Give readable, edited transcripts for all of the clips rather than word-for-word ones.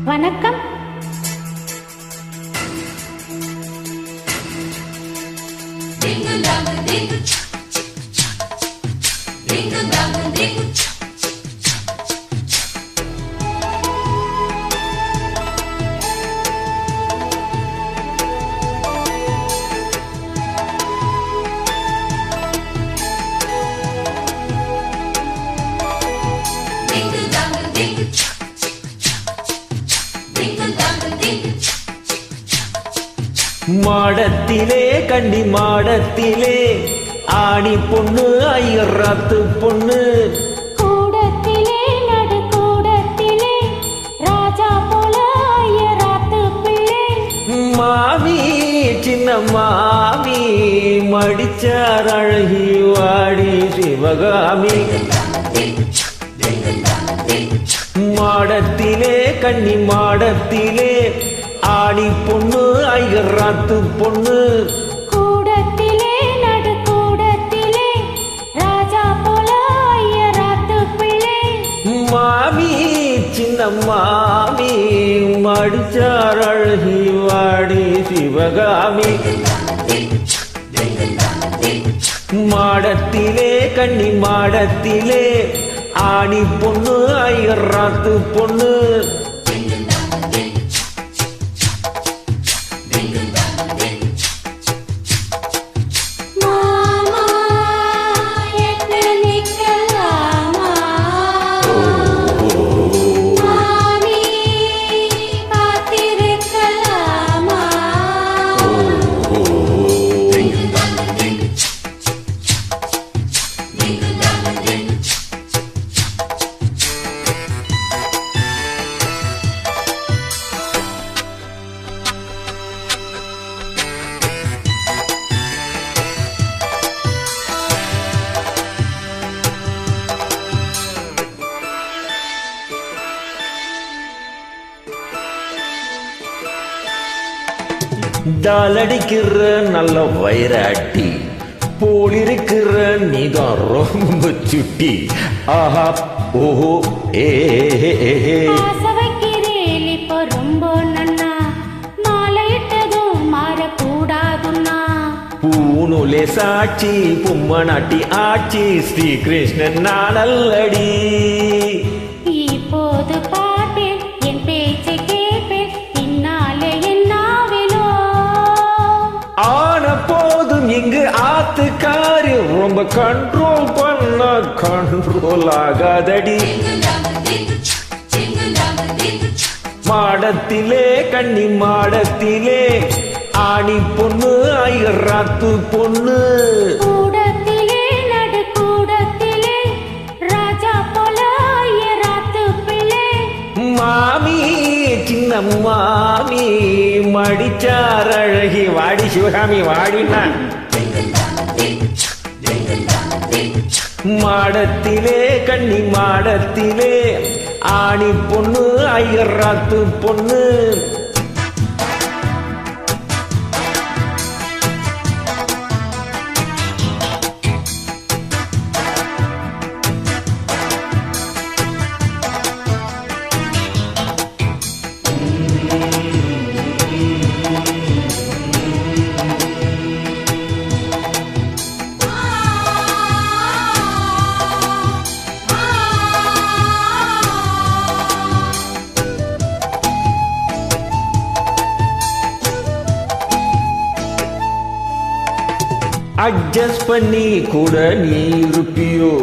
வணக்கம். மாடத்திலே கண்டி மாடத்திலே ஆணி பொண்ணு ஐயராத்து பொண்ணு கூடத்திலே நடு கூடத்திலே ராஜா போல ஐயராத்து பிள்ளை மாமி சின்ன மாமி மடிச்சார் அழகி வாடி சிவகாமி மாடத்திலே கண்ணி மாடத்திலே ஆணி பொண்ணு ஐயராத்து பொண்ணு கூடத்திலே நடு கூடத்திலே ராஜா போல ஐயராத்து பிள்ளை மாமி சின்ன மாமி மடிச்சார் அழகி வாடி சிவகாமி மாடத்திலே கண்ணி மாடத்திலே ஆணி பொண்ணு ஐயராத்து பொண்ணு டாலடிக்கிற நல்ல வைராட்டி போலிருக்கிற நீதான் ரொம்ப சுட்டி ஆஹா ஓஹோ ஏ வைக்கிறேன் இப்போ ரொம்ப நன்னா மாலையிட்டதும் மாறக்கூடாதுன்னா பூனுலே சாட்சி பொம்மநாட்டி ஆட்சி ஸ்ரீகிருஷ்ணன் நானல்லடி இப்போது பாட்டேன் என் பேச்சை கேட்பேன் பின்னாலே என்னாவிலோ ஆன போதும் இங்கு ஆத்துக்காரு ரொம்ப கண்ட்ரோல் பண்ண கண்ட்ரோல் ஆகாதடி மாடத்திலே கண்ணி மாடத்திலே ஆணி பொண்ணு ஐயராத்து பொண்ணு கூடத்திலே நடு கூடத்திலே ராஜா போல ஐயராத்து பிள்ளை மாமி சின்ன மாமி மடிச்சார் அழகி வாடி சிவகாமி வாடினா மாடத்திலே கண்ணி மாடத்திலே ஆணி பொண்ணு ஐயராத்து பொண்ணு அட்ஜஸ்ட் பண்ணி கூட நீ இருப்பியோ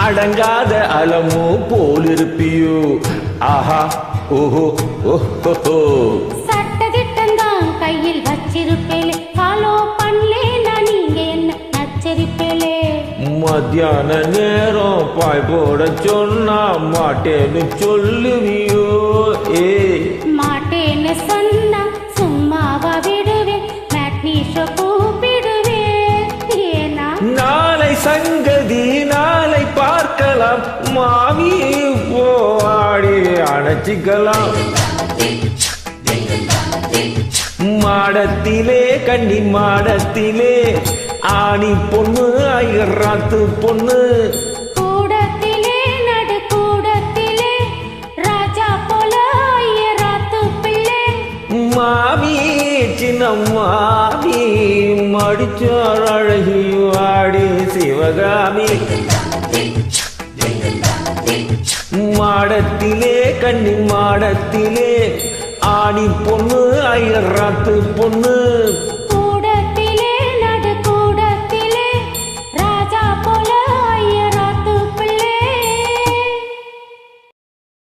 அடங்காத அலமோ போல் இருப்பியோ ஆஹா ஓஹோ ஓஹோ சட்டதிட்டம்தான் கையில் வச்சிருப்பேலே ஃபாலோ பண்ணலேன்னா நீங்க என்ன நச்சரிப்பேலே மத்தியான நேரம் பாய் போட சொன்னா மாட்டேன்னு சொல்லுவியோ ஏ மாட்டேன்னு சொன்னா சும்மாவா விடுவேன் மேட்னீஷோ கூப்பிடுவேன் ஏனா நாளை சங்கதி நாளை பார்க்கலாம் மாமி போடி அணைச்சிக்கலாம் மாடத்திலே கண்ணி மாடத்திலே ஆணி பொண்ணு ஐயராத்து பொண்ணு கூடத்திலே நடு கூடத்திலே ராஜா போல ஐயரா மாமி மடிச்சார் அழகி வாடி சிவகாமி மாடத்திலே கன்னி மாடத்திலே ஆணி பொண்ணு ஐயராத்து பொண்ணு